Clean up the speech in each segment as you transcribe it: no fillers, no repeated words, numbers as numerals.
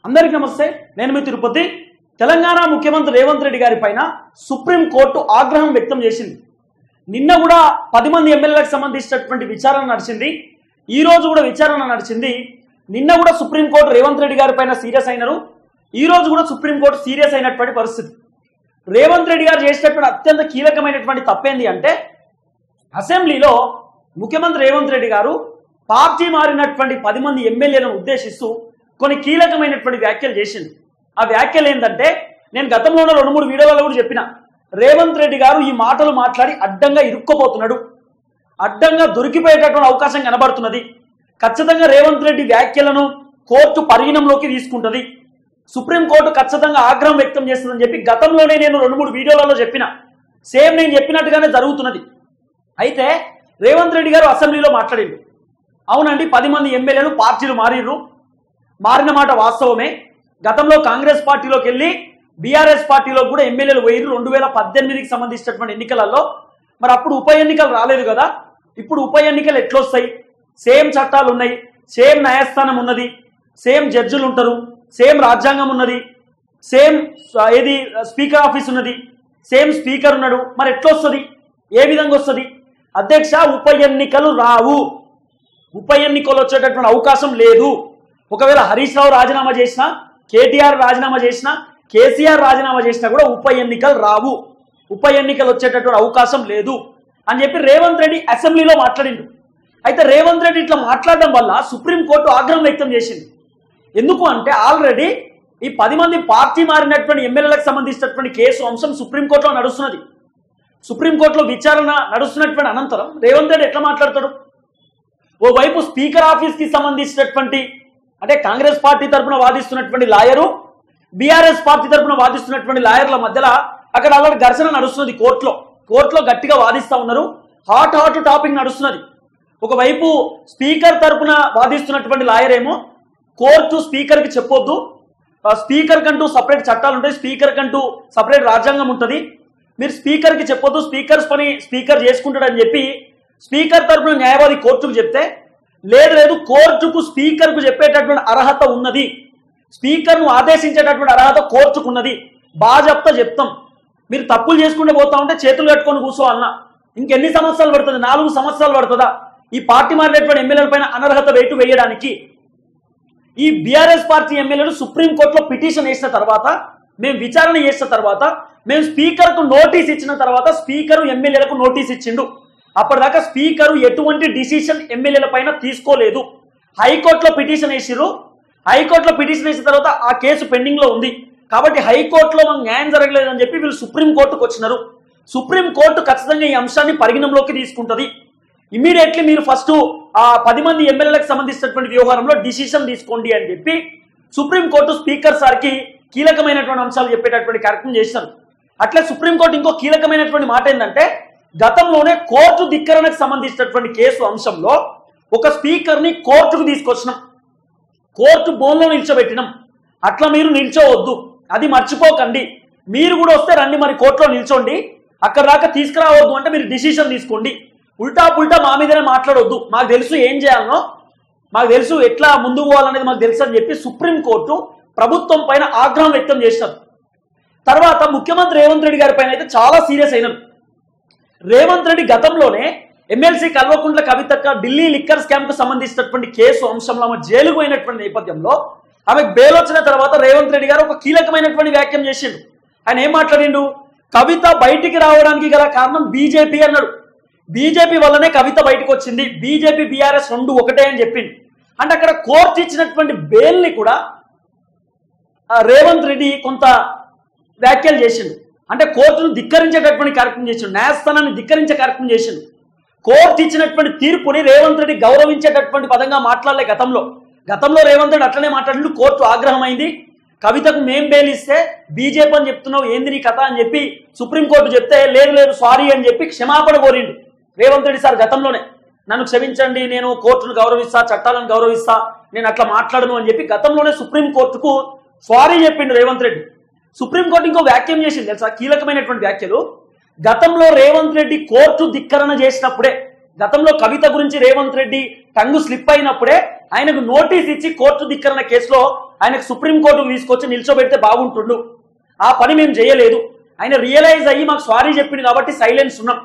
అందరికీ నమస్తే. నేను మీ తిరుపతి. తెలంగాణ ముఖ్యమంత్రి రేవంత్ రెడ్డి గారి పైన సుప్రీం కోర్టు ఆగ్రహం వ్యక్తం చేసింది. నిన్న కూడా 10 మంది ఎమ్మెల్యేలకు సంబంధించినటువంటి విచారణ నడిచింది. ఈ రోజు కూడా విచారణ నడిచింది. నిన్న కూడా సుప్రీం కోర్టు రేవంత్ రెడ్డి గారి పైన సీరియస్ అయినారు. ఈ రోజు కూడా సుప్రీం కోర్టు సీరియస్ అయినటువంటి పరిస్థితి. రేవంత్ రెడ్డి గారు చేసినటువంటి అత్యంత కీలకమైనటువంటి తప్పేంది అంటే, అసెంబ్లీలో ముఖ్యమంత్రి రేవంత్ రెడ్డి గారు పార్టీ మారినటువంటి 10 మంది ఎమ్మెల్యేలను ఉద్దేశిస్తూ కొన్ని కీలకమైనటువంటి వ్యాఖ్యలు చేసింది. ఆ వ్యాఖ్యలు ఏంటంటే, నేను గతంలోనే 2-3 వీడియోలలో కూడా చెప్పిన, రేవంత్ రెడ్డి గారు ఈ మాటలు మాట్లాడి అడ్డంగా ఇరుక్కోపోతున్నాడు, అడ్డంగా దొరికిపోయేటటువంటి అవకాశం కనబడుతున్నది. ఖచ్చితంగా రేవంత్ రెడ్డి వ్యాఖ్యలను కోర్టు పరిగణంలోకి తీసుకుంటుంది, సుప్రీంకోర్టు ఖచ్చితంగా ఆగ్రహం వ్యక్తం చేస్తుందని చెప్పి గతంలోనే నేను 2-3 వీడియోలలో చెప్పిన, సేమ్ నేను చెప్పినట్టుగానే జరుగుతున్నది. అయితే రేవంత్ రెడ్డి గారు అసెంబ్లీలో మాట్లాడిండు. అవునండి, 10 మంది ఎమ్మెల్యేలు పార్టీలు మారిన మాట వాస్తవమే. గతంలో కాంగ్రెస్ పార్టీలోకి వెళ్ళి బీఆర్ఎస్ పార్టీలో కూడా ఎమ్మెల్యేలు పోయిరు 2018కి సంబంధించినటువంటి ఎన్నికలలో. మరి అప్పుడు ఉప ఎన్నికలు రాలేదు కదా, ఇప్పుడు ఉప ఎన్నికలు ఎట్లొస్తాయి? సేమ్ చట్టాలు ఉన్నాయి, సేమ్ న్యాయస్థానం ఉన్నది, సేమ్ జడ్జిలు ఉంటారు, సేమ్ రాజ్యాంగం ఉన్నది, సేమ్ ఏది స్పీకర్ ఆఫీస్ ఉన్నది, సేమ్ స్పీకర్ ఉన్నాడు. మరి ఎట్లొస్తుంది? ఏ విధంగా వస్తుంది? అధ్యక్ష, ఉప ఎన్నికలు రావు, ఉప ఎన్నికలు వచ్చేటటువంటి అవకాశం లేదు. ఒకవేళ హరీష్ రావు రాజీనామా చేసినా, కేటీఆర్ రాజీనామా చేసినా, కేసీఆర్ రాజీనామా చేసినా కూడా ఉప ఎన్నికలు రావు, ఉప ఎన్నికలు వచ్చేటటువంటి అవకాశం లేదు అని చెప్పి రేవంత్ రెడ్డి అసెంబ్లీలో మాట్లాడిండు. అయితే రేవంత్ రెడ్డి ఇట్లా మాట్లాడడం వల్ల సుప్రీంకోర్టు ఆగ్రహం వ్యక్తం చేసింది. ఎందుకు అంటే, ఆల్రెడీ ఈ 10 మంది పార్టీ మారినటువంటి ఎమ్మెల్యేలకు సంబంధించినటువంటి కేసు అంశం సుప్రీంకోర్టులో నడుస్తున్నది. సుప్రీంకోర్టులో విచారణ నడుస్తున్నటువంటి అనంతరం రేవంత్ రెడ్డి ఎట్లా మాట్లాడతాడు? ఓవైపు స్పీకర్ ఆఫీస్కి సంబంధించినటువంటి, అంటే కాంగ్రెస్ పార్టీ తరఫున వాదిస్తున్నటువంటి లాయరు, బీఆర్ఎస్ పార్టీ తరఫున వాదిస్తున్నటువంటి లాయర్ల మధ్యలో అక్కడ అలాంటి ఘర్షణ నడుస్తున్నది. కోర్టులో గట్టిగా వాదిస్తూ ఉన్నారు, హాట్ టాపిక్ నడుస్తున్నది. ఒకవైపు స్పీకర్ తరఫున వాదిస్తున్నటువంటి లాయర్ ఏమో, కోర్టు స్పీకర్కి చెప్పొద్దు, స్పీకర్ కంటూ సపరేట్ చట్టాలు ఉంటాయి, స్పీకర్ కంటూ సపరేట్ రాజ్యాంగం ఉంటుంది, మీరు స్పీకర్కి చెప్పొద్దు, స్పీకర్స్ పని స్పీకర్ చేసుకుంటాడని చెప్పి స్పీకర్ తరఫున న్యాయవాది కోర్టుకు చెప్తే, లేదు కోర్టుకు స్పీకర్కు చెప్పేటటువంటి అర్హత ఉన్నది, స్పీకర్ను ఆదేశించేటటువంటి అర్హత కోర్టుకు ఉన్నది, బాజప్తా చెప్తాం, మీరు తప్పులు చేసుకుంటూ పోతా ఉంటే చేతులు కట్టుకొని కూర్చోవాలన్నా ఇంకెన్ని సంవత్సరాలు పడుతుంది? 4 సంవత్సరాలు పడుతుందా ఈ పార్టీ మారినటువంటి ఎమ్మెల్యేల పైన అనర్హత వేటు వేయడానికి? ఈ బీఆర్ఎస్ పార్టీ ఎమ్మెల్యేలు సుప్రీంకోర్టులో పిటిషన్ వేసిన తర్వాత, మేము విచారణ చేసిన తర్వాత, మేము స్పీకర్కు నోటీస్ ఇచ్చిన తర్వాత స్పీకర్ ఎమ్మెల్యేలకు నోటీస్ ఇచ్చిండు. అప్పటిదాకా స్పీకర్ ఎటువంటి డిసిషన్ ఎమ్మెల్యేల పైన తీసుకోలేదు. హైకోర్టులో పిటిషన్ వేసిర్రు, హైకోర్టులో పిటిషన్ వేసిన తర్వాత ఆ కేసు పెండింగ్ లో ఉంది కాబట్టి హైకోర్టులో మాకు న్యాయం జరగలేదని చెప్పి వీళ్ళు సుప్రీంకోర్టుకు వచ్చినారు. సుప్రీంకోర్టు ఖచ్చితంగా ఈ అంశాన్ని పరిగణంలోకి తీసుకుంటుంది. ఇమీడియట్లీ మీరు ఫస్ట్ ఆ 10 మంది ఎమ్మెల్యేలకు సంబంధించినటువంటి వ్యవహారంలో డిసిషన్ తీసుకోండి అని చెప్పి సుప్రీంకోర్టు స్పీకర్ సార్కి కీలకమైనటువంటి అంశాలు చెప్పేటటువంటి కార్యక్రమం చేశారు. అట్లే సుప్రీంకోర్టు ఇంకో కీలకమైనటువంటి మాట ఏంటంటే, గతంలోనే కోర్టు ధిక్కరణకు సంబంధించినటువంటి కేసు అంశంలో ఒక స్పీకర్ని కోర్టుకు తీసుకొచ్చినాం, కోర్టు బోన్లో నిల్చోబెట్టినాం. అట్లా మీరు నిల్చోవద్దు, అది మర్చిపోకండి. మీరు కూడా వస్తే రండి, మరి కోర్టులో నిల్చోండి, అక్కడ దాకా తీసుకురావద్దు అంటే మీరు డిసిషన్ తీసుకోండి. ఉల్టా పుల్టా మా మీదనే మాట్లాడొద్దు, మాకు తెలుసు ఏం చేయాలనో, మాకు తెలుసు ఎట్లా ముందుకు పోవాలనేది మాకు తెలుసు అని చెప్పి సుప్రీంకోర్టు ప్రభుత్వం పైన ఆగ్రహం వ్యక్తం చేశారు. తర్వాత ముఖ్యమంత్రి రేవంత్ రెడ్డి గారి పైన అయితే చాలా సీరియస్ అయినారు. రేవంత్ రెడ్డి గతంలోనే ఎమ్మెల్సీ కల్వకుంట్ల కవితక్క ఢిల్లీ లిక్కర్ స్కామ్ కు సంబంధించినటువంటి కేసు అంశంలో ఆమె జైలుకు పోయినటువంటి నేపథ్యంలో ఆమెకు బెయిల్ వచ్చిన తర్వాత రేవంత్ రెడ్డి గారు ఒక కీలకమైనటువంటి వ్యాఖ్యం చేసిండు. ఆయన ఏం మాట్లాడిండు? కవిత బయటికి రావడానికి గల కారణం బీజేపీ అన్నాడు. బీజేపీ వల్లనే కవిత బయటకు వచ్చింది, బీజేపీ బీఆర్ఎస్ 2 ఒకటే అని చెప్పింది. అంటే అక్కడ కోర్టు ఇచ్చినటువంటి బెయిల్ని కూడా రేవంత్ రెడ్డి కొంత వ్యాఖ్యలు చేసిండు. అంటే కోర్టును ధిక్కరించేటటువంటి కార్యక్రమం చేసిండు, న్యాయస్థానాన్ని ధిక్కరించే కార్యక్రమం చేసిండు. కోర్టు ఇచ్చినటువంటి తీర్పుని రేవంత్ రెడ్డి గౌరవించేటటువంటి పదంగా మాట్లాడలే. గతంలో రేవంత్ రెడ్డి అట్లనే మాట్లాడిండు. కోర్టు ఆగ్రహమైంది, కవితకు మేం బెయిల్ ఇస్తే బీజేపీ అని చెప్తున్నావు, ఏంది నీ కథ అని చెప్పి సుప్రీంకోర్టు చెప్తే, లేదు సారీ అని చెప్పి క్షమాపణ కోరిండు రేవంత్ రెడ్డి సార్. గతంలోనే నన్ను క్షమించండి, నేను కోర్టును గౌరవిస్తా, చట్టాలను గౌరవిస్తా, నేను అట్లా మాట్లాడను అని చెప్పి గతంలోనే సుప్రీంకోర్టుకు సారీ చెప్పిండు రేవంత్ రెడ్డి. సుప్రీంకోర్టు ఇంకో వ్యాఖ్యం చేసింది తెలుసా, కీలకమైనటువంటి వ్యాఖ్యలు. గతంలో రేవంత్ రెడ్డి కోర్టు ధిక్కరణ చేసినప్పుడే, గతంలో కవిత గురించి రేవంత్ రెడ్డి టంగు స్లిప్ అయినప్పుడే ఆయనకు నోటీస్ ఇచ్చి కోర్టు ధిక్కరణ కేసులో ఆయనకు సుప్రీంకోర్టుకు తీసుకొచ్చి నిల్చోబెడితే బాగుంటుండు, ఆ పని మేము చేయలేదు, ఆయన రియలైజ్ అయ్యి మాకు సారీ చెప్పింది కాబట్టి సైలెన్స్ ఉన్నాం.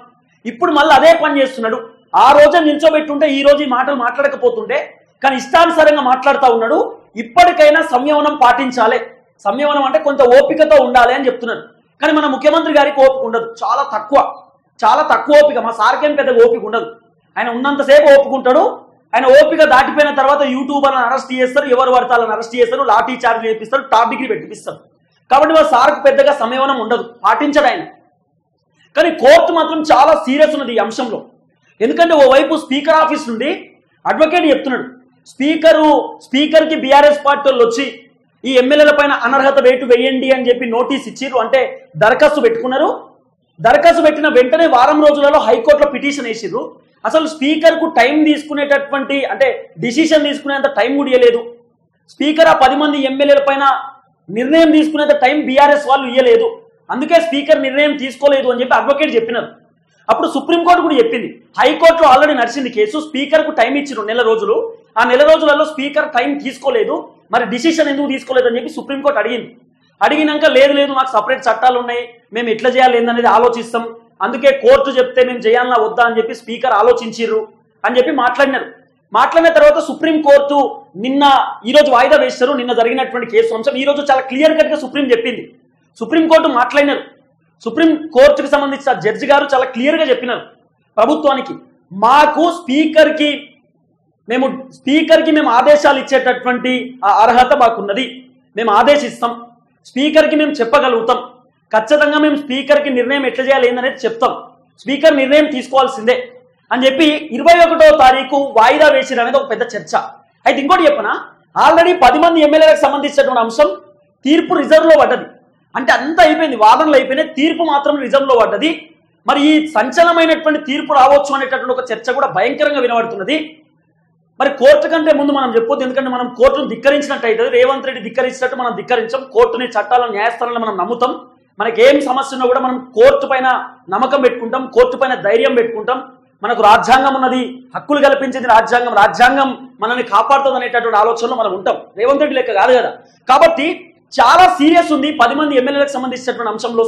ఇప్పుడు మళ్ళీ అదే పని చేస్తున్నాడు. ఆ రోజే నిల్చోబెట్టుంటే ఈ రోజు ఈ మాటలు మాట్లాడకపోతుంటే, కానీ ఇష్టానుసారంగా మాట్లాడుతూ ఉన్నాడు. ఇప్పటికైనా సంయమనం పాటించాలి, సంయమనం అంటే కొంత ఓపికతో ఉండాలి అని చెప్తున్నాడు. కానీ మన ముఖ్యమంత్రి గారికి ఓపిక ఉండదు, చాలా తక్కువ ఓపిక. మా సార్కేం పెద్ద ఓపిక ఉండదు. ఆయన ఉన్నంతసేపు ఓపుకుంటాడు. ఆయన ఓపిక దాటిపోయిన తర్వాత యూట్యూబర్లను అరెస్ట్ చేస్తారు, ఎవరు పడతాలని అరెస్ట్ చేస్తారు, లాఠీ చార్జ్ చేపిస్తారు, టాప్ డిగ్రీ పెట్టిపిస్తారు. కాబట్టి మా సార్కు పెద్దగా సంయమనం ఉండదు, పాటించడు ఆయన. కానీ కోర్టు మాత్రం చాలా సీరియస్ ఉన్నది ఈ అంశంలో. ఎందుకంటే ఓవైపు స్పీకర్ ఆఫీస్ నుండి అడ్వకేట్ చెప్తున్నాడు, స్పీకర్కి బీఆర్ఎస్ పార్టీ వాళ్ళు వచ్చి ఈ ఎమ్మెల్యేల పైన అనర్హత వేటు వేయండి అని చెప్పి నోటీస్ ఇచ్చిర్రు, అంటే దరఖాస్తు పెట్టుకున్నారు. దరఖాస్తు పెట్టిన వెంటనే వారం రోజులలో హైకోర్టులో పిటిషన్ వేసిర్రు. అసలు స్పీకర్కు టైం తీసుకునేటటువంటి, అంటే డిసిషన్ తీసుకునేంత టైం కూడా ఇవ్వలేదు స్పీకర్. ఆ 10 మంది ఎమ్మెల్యేల పైన నిర్ణయం తీసుకునేంత టైం బీఆర్ఎస్ వాళ్ళు ఇవ్వలేదు, అందుకే స్పీకర్ నిర్ణయం తీసుకోలేదు అని చెప్పి అడ్వకేట్ చెప్పినారు. అప్పుడు సుప్రీంకోర్టు కూడా చెప్పింది, హైకోర్టులో ఆల్రెడీ నడిచింది కేసు, స్పీకర్కు టైం ఇచ్చిరు 1 నెల రోజులు, ఆ 1 నెల రోజులలో స్పీకర్ టైం తీసుకోలేదు, మరి డిసిషన్ ఎందుకు తీసుకోలేదు అని చెప్పి సుప్రీంకోర్టు అడిగింది. అడిగినాక లేదు మాకు సపరేట్ చట్టాలు ఉన్నాయి, మేము ఎట్లా చేయాలి ఏందనేది ఆలోచిస్తాం, అందుకే కోర్టు చెప్తే మేము చేయాలన్నా వద్దా అని చెప్పి స్పీకర్ ఆలోచించిర్రు అని చెప్పి మాట్లాడినారు. మాట్లాడిన తర్వాత సుప్రీంకోర్టు ఈరోజు వాయిదా వేస్తారు. నిన్న జరిగినటువంటి కేసు అంశం ఈరోజు చాలా క్లియర్ కట్గా సుప్రీం చెప్పింది. సుప్రీంకోర్టు మాట్లాడినారు. సుప్రీం కోర్టుకు సంబంధించిన జడ్జి గారు చాలా క్లియర్గా చెప్పినారు ప్రభుత్వానికి, మాకు స్పీకర్కి మేము ఆదేశాలు ఇచ్చేటటువంటి అర్హత మాకున్నది, మేము ఆదేశిస్తాం, స్పీకర్కి మేము చెప్పగలుగుతాం, ఖచ్చితంగా మేము స్పీకర్కి నిర్ణయం ఎట్లా చేయాలి ఏందనేది చెప్తాం, స్పీకర్ నిర్ణయం తీసుకోవాల్సిందే అని చెప్పి 21వ తారీఖు వాయిదా వేసిరు అనేది ఒక పెద్ద చర్చ. అయితే ఇంకోటి చెప్పనా, ఆల్రెడీ 10 మంది ఎమ్మెల్యేలకు సంబంధించినటువంటి అంశం తీర్పు రిజర్వ్లో పడ్డది. అంటే అంతా అయిపోయింది, వాదనలు అయిపోయినాయి, తీర్పు మాత్రం రిజర్వ్లో పడ్డది. మరి ఈ సంచలనమైనటువంటి తీర్పు రావచ్చు అనేటటువంటి ఒక చర్చ కూడా భయంకరంగా వినబడుతున్నది. మరి కోర్టు కంటే ముందు మనం చెప్పొద్దు, ఎందుకంటే మనం కోర్టును ధిక్కరించినట్టు అవుతుంది. రేవంత్ రెడ్డి ధిక్కరించినట్టు మనం ధిక్కరించాం, కోర్టుని చట్టాలను న్యాయస్థానాలను మనం నమ్ముతాం. మనకి ఏం సమస్య ఉన్నా కూడా మనం కోర్టు పైన నమ్మకం పెట్టుకుంటాం, కోర్టు పైన ధైర్యం పెట్టుకుంటాం. మనకు రాజ్యాంగం ఉన్నది, హక్కులు కల్పించింది రాజ్యాంగం మనల్ని కాపాడుతుంది అనేటటువంటి ఆలోచనలో మనం ఉంటాం. రేవంత్ రెడ్డి లెక్క కాదు కదా. కాబట్టి చాలా సీరియస్ ఉంది 10 మంది ఎమ్మెల్యేలకు సంబంధించినటువంటి అంశంలో.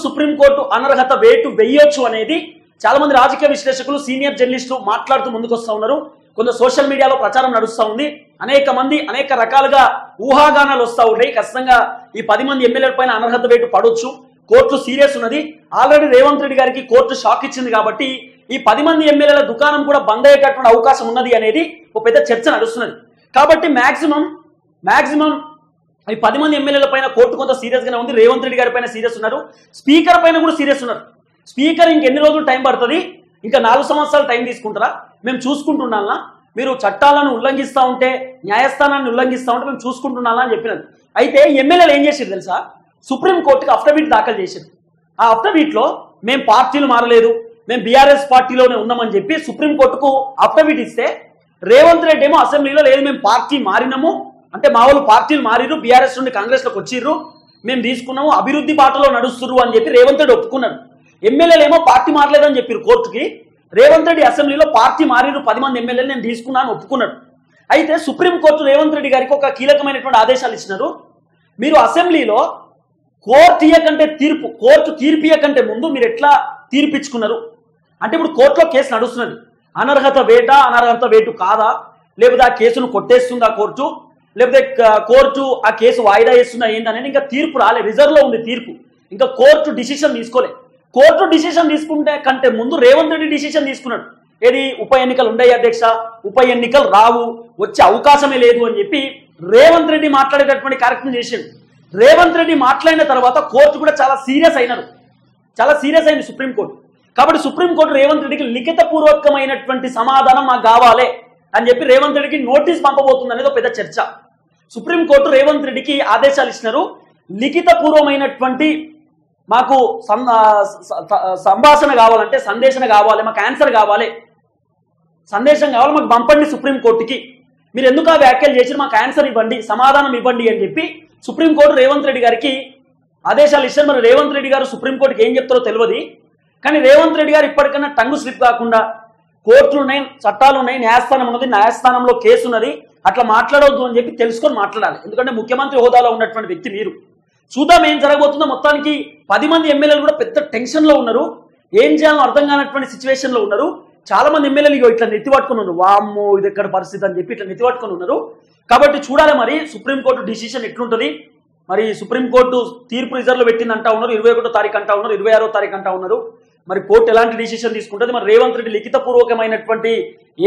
సుప్రీంకోర్టు అనర్హత వేటు వేయొచ్చు అనేది చాలా మంది రాజకీయ విశ్లేషకులు, సీనియర్ జర్నలిస్టులు మాట్లాడుతూ ముందుకు వస్తూ ఉన్నారు. కొంత సోషల్ మీడియాలో ప్రచారం నడుస్తూ ఉంది. అనేక మంది అనేక రకాలుగా ఊహాగానాలు వస్తూ ఉన్నాయి. ఖచ్చితంగా ఈ 10 మంది ఎమ్మెల్యేల పైన అనర్హత వేటు పడవచ్చు, కోర్టు సీరియస్ ఉన్నది. ఆల్రెడీ రేవంత్ రెడ్డి గారికి కోర్టు షాక్ ఇచ్చింది కాబట్టి ఈ 10 మంది ఎమ్మెల్యేల దుకాణం కూడా బంద్ అయ్యేటటువంటి అవకాశం ఉన్నది అనేది ఒక పెద్ద చర్చ నడుస్తున్నది. కాబట్టి మాక్సిమం ఈ 10 మంది ఎమ్మెల్యేల పైన కోర్టు కొంత సీరియస్ గానే ఉంది. రేవంత్ రెడ్డి గారి పైన సీరియస్ ఉన్నారు, స్పీకర్ పైన కూడా సీరియస్ ఉన్నారు. స్పీకర్ ఇంకెన్ని రోజులు టైం పడుతుంది, ఇంకా 4 సంవత్సరాలు టైం తీసుకుంటారా, మేము చూసుకుంటున్నాలా, మీరు చట్టాలను ఉల్లంఘిస్తూ ఉంటే, న్యాయస్థానాన్ని ఉల్లంఘిస్తూ ఉంటే మేము చూసుకుంటున్నాలా అని చెప్పినది. అయితే ఎమ్మెల్యేలు ఏం చేశారు తెలుసా, సుప్రీంకోర్టుకి అఫిడవిట్ దాఖలు చేశారు. ఆ అఫిడవిట్లో మేము పార్టీలు మారలేదు, మేము బీఆర్ఎస్ పార్టీలోనే ఉన్నామని చెప్పి సుప్రీంకోర్టుకు అఫిడవిట్ ఇస్తే, రేవంత్ రెడ్డి ఏమో అసెంబ్లీలో లేదు మేము పార్టీ మారినాము, అంటే మా వాళ్ళు పార్టీలు మారిరు, బీఆర్ఎస్ నుండి కాంగ్రెస్లోకి వచ్చిర్రు, మేము తీసుకున్నాము, అభివృద్ధి బాటలో నడుస్తుర్రు అని చెప్పి రేవంత్ రెడ్డి ఒప్పుకున్నాడు. ఎమ్మెల్యేలు ఏమో పార్టీ మారలేదని చెప్పారు కోర్టుకి, రేవంత్ రెడ్డి అసెంబ్లీలో పార్టీ మారిరు, 10 మంది ఎమ్మెల్యేలు నేను తీసుకున్నాను ఒప్పుకున్నాడు. అయితే సుప్రీంకోర్టు రేవంత్ రెడ్డి గారికి ఒక కీలకమైనటువంటి ఆదేశాలు ఇచ్చినారు. మీరు అసెంబ్లీలో కోర్టు తీర్పు ఇయ్యకంటే ముందు మీరు ఎట్లా తీర్పిచ్చుకున్నారు అంటే, ఇప్పుడు కోర్టులో కేసు నడుస్తున్నది, అనర్హత వేటు కాదా, లేకపోతే ఆ కేసును కొట్టేస్తుందా కోర్టు, లేకపోతే కోర్టు ఆ కేసు వాయిదా వేస్తుందా ఏంటనేది ఇంకా తీర్పు రాలే, రిజర్వ్లో ఉంది తీర్పు, ఇంకా కోర్టు డిసిషన్ తీసుకోలే. కోర్టు డిసిషన్ తీసుకుంటే కంటే ముందు రేవంత్ రెడ్డి డిసిషన్ తీసుకున్నాడు. ఏది, ఉప ఎన్నికలు ఉన్నాయి అధ్యక్ష, ఉప ఎన్నికలు రావు, వచ్చే అవకాశమే లేదు అని చెప్పి రేవంత్ రెడ్డి మాట్లాడేటటువంటి కార్యక్రమం చేశాడు. రేవంత్ రెడ్డి మాట్లాడిన తర్వాత కోర్టు కూడా చాలా సీరియస్ అయింది సుప్రీంకోర్టు. కాబట్టి సుప్రీంకోర్టు రేవంత్ రెడ్డికి లిఖితపూర్వకమైనటువంటి సమాధానం మాకు కావాలి అని చెప్పి రేవంత్ రెడ్డికి నోటీస్ పంపబోతుంది అనేది ఒక పెద్ద చర్చ. సుప్రీంకోర్టు రేవంత్ రెడ్డికి ఆదేశాలు ఇచ్చినారు, లిఖితపూర్వమైనటువంటి మాకు సంభాషణ కావాలంటే సందేశం కావాలి, మాకు ఆన్సర్ కావాలి, సందేశం కావాలి, మాకు పంపండి సుప్రీంకోర్టుకి, మీరు ఎందుకు ఆ వ్యాఖ్యలు చేసి మాకు ఆన్సర్ ఇవ్వండి, సమాధానం ఇవ్వండి అని చెప్పి సుప్రీంకోర్టు రేవంత్ రెడ్డి గారికి ఆదేశాలు ఇచ్చారు. మరి రేవంత్ రెడ్డి గారు సుప్రీంకోర్టుకి ఏం చెప్తారో తెలియదు. కానీ రేవంత్ రెడ్డి గారు ఇప్పటికైనా టంగు స్లిప్ కాకుండా, కోర్టులు ఉన్నాయి, చట్టాలు ఉన్నాయి, న్యాయస్థానం ఉన్నది, న్యాయస్థానంలో కేసు ఉన్నది, అట్లా మాట్లాడవద్దు అని చెప్పి తెలుసుకొని మాట్లాడాలి. ఎందుకంటే ముఖ్యమంత్రి హోదాలో ఉన్నటువంటి వ్యక్తి మీరు. చూద్దాం ఏం జరగబోతుందో. మొత్తానికి 10 మంది ఎమ్మెల్యేలు కూడా పెద్ద టెన్షన్లో ఉన్నారు. ఏం చేయాలో అర్థం కానటువంటి సిచ్యువేషన్లో ఉన్నారు. చాలా మంది ఎమ్మెల్యేలు ఇట్లా నెత్తి పట్టుకుని ఉన్నారు. వామ్మో ఇది ఎక్కడ పరిస్థితి అని చెప్పి ఇట్లా నెత్తి పట్టుకుని ఉన్నారు. కాబట్టి చూడాలి మరి సుప్రీంకోర్టు డిసిషన్ ఎట్లుంటుంది. మరి సుప్రీంకోర్టు తీర్పు రిజర్వ్లో పెట్టింది అంటా ఉన్నారు. 21వ తారీఖు అంటా ఉన్నారు, 26వ తారీఖు అంటా ఉన్నారు. మరి కోర్టు ఎలాంటి డిసిషన్ తీసుకుంటుంది, మరి రేవంత్ రెడ్డి లిఖితపూర్వకమైనటువంటి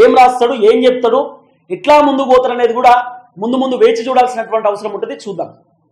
ఏం రాస్తాడు, ఏం చెప్తాడు, ఎట్లా ముందుకు పోతాడు అనేది కూడా ముందు వేచి చూడాల్సినటువంటి అవసరం ఉంటుంది. చూద్దాం.